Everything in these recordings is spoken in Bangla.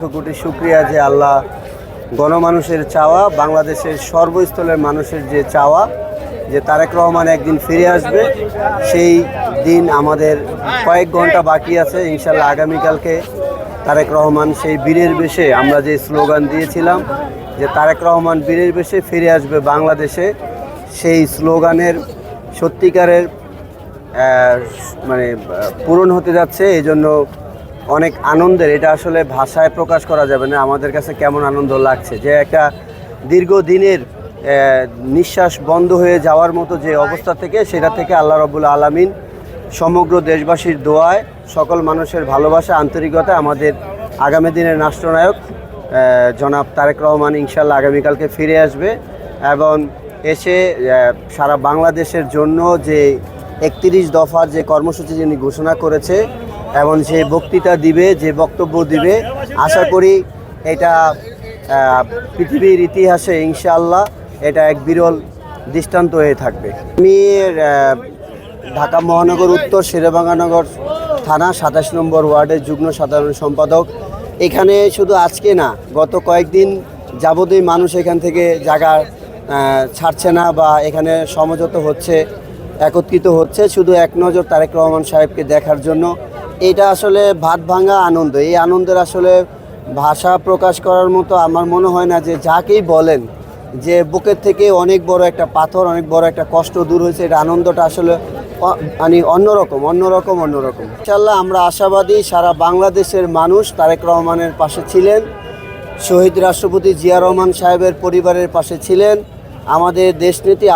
কোটি শুকরিয়া যে আল্লাহ গণমানুষের চাওয়া, বাংলাদেশের সর্বস্তরের মানুষের যে চাওয়া যে তারেক রহমান একদিন ফিরে আসবে, সেই দিন আমাদের কয়েক ঘন্টা বাকি আছে। ইনশাল্লাহ আগামীকালকে তারেক রহমান সেই বীরের বেশে, আমরা যে স্লোগান দিয়েছিলাম যে তারেক রহমান বীরের বেশে ফিরে আসবে বাংলাদেশে, সেই স্লোগানের সত্যিকারের পূরণ হতে যাচ্ছে। এই জন্য অনেক আনন্দের, এটা আসলে ভাষায় প্রকাশ করা যাবে না আমাদের কাছে কেমন আনন্দ লাগছে। যে একটা দীর্ঘদিনের নিঃশ্বাস বন্ধ হয়ে যাওয়ার মতো যে অবস্থা থেকে, সেটা থেকে আল্লাহ রাব্বুল আলামিন সমগ্র দেশবাসীর দোয়ায়, সকল মানুষের ভালোবাসা, আন্তরিকতা, আমাদের আগামী দিনের রাষ্ট্রনায়ক জনাব তারেক রহমান ইনশাল্লাহ আগামীকালকে ফিরে আসবে এবং এসে সারা বাংলাদেশের জন্য যে 31 দফার যে কর্মসূচি যিনি ঘোষণা করেছে এবং যে বক্তৃতা দিবে, যে বক্তব্য দিবে, আশা করি এটা পৃথিবীর ইতিহাসে ইনশাআল্লাহ এটা এক বিরল দৃষ্টান্ত হয়ে থাকবে। আমি ঢাকা মহানগর উত্তর শেরেবাংলানগর থানা 27 নম্বর ওয়ার্ডের যুগ্ম সাধারণ সম্পাদক। এখানে শুধু আজকে না, গত কয়েকদিন যাবতীয় মানুষ এখান থেকে জায়গা ছাড়ছে না বা এখানে সমঝোতা হচ্ছে, একত্রিত হচ্ছে শুধু এক নজর তারেক রহমান সাহেবকে দেখার জন্য। এটা আসলে ভাত ভাঙা আনন্দ। এই আনন্দের আসলে ভাষা প্রকাশ করার মতো আমার মনে হয় না। যে যাকেই বলেন যে বুকের থেকে অনেক বড় একটা পাথর, অনেক বড় একটা কষ্ট দূর হয়েছে, এটা আনন্দটা আসলে অন্যরকম। ইনশাআল্লাহ আমরা আশাবাদী আশাবাদী সারা বাংলাদেশের মানুষ তারেক রহমানের পাশে ছিলেন, শহীদ রাষ্ট্রপতি জিয়া রহমান সাহেবের পরিবারের পাশে ছিলেন, আমাদের দেশনেত্রী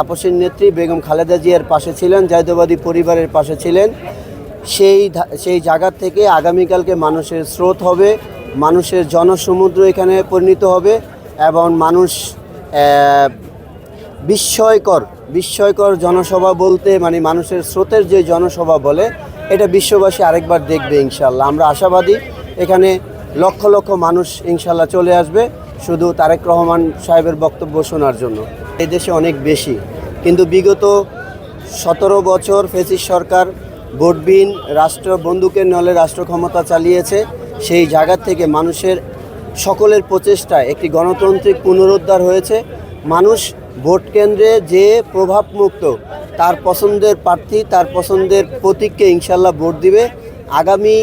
আপসের নেত্রী বেগম খালেদা জিয়ার পাশে ছিলেন, জাতীয়তাবাদী পরিবারের পাশে ছিলেন। সেই জায়গা থেকে আগামীকালকে মানুষের স্রোত হবে, মানুষের জনসমুদ্র এখানে পরিণত হবে এবং মানুষ বিস্ময়কর জনসভা বলতে মানুষের স্রোতের যে জনসভা বলে, এটা বিশ্ববাসী আরেকবার দেখবে ইনশাল্লাহ। আমরা আশাবাদী এখানে লক্ষ লক্ষ মানুষ ইনশাল্লাহ চলে আসবে শুধু তারেক রহমান সাহেবের বক্তব্য শোনার জন্য। এই দেশে অনেক বেশি, কিন্তু বিগত 17 বছর ফ্যাসিস্ট সরকার ভোটবিহীন রাষ্ট্র, বন্দুকের নলে রাষ্ট্র ক্ষমতা চালিয়েছে। সেই জায়গা থেকে মানুষের সকলের প্রচেষ্টায় একটি গণতান্ত্রিক পুনরুদ্ধার হয়েছে। মানুষ ভোট কেন্দ্রে যে প্রভাবমুক্ত, তার পছন্দের প্রার্থী, তার পছন্দের প্রতীককে ইনশাল্লাহ ভোট দিবে। আগামী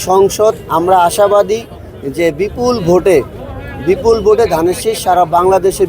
সংসদ আমরা আশাবাদী যে বিপুল ভোটে ধানের শীষ সারা বাংলাদেশে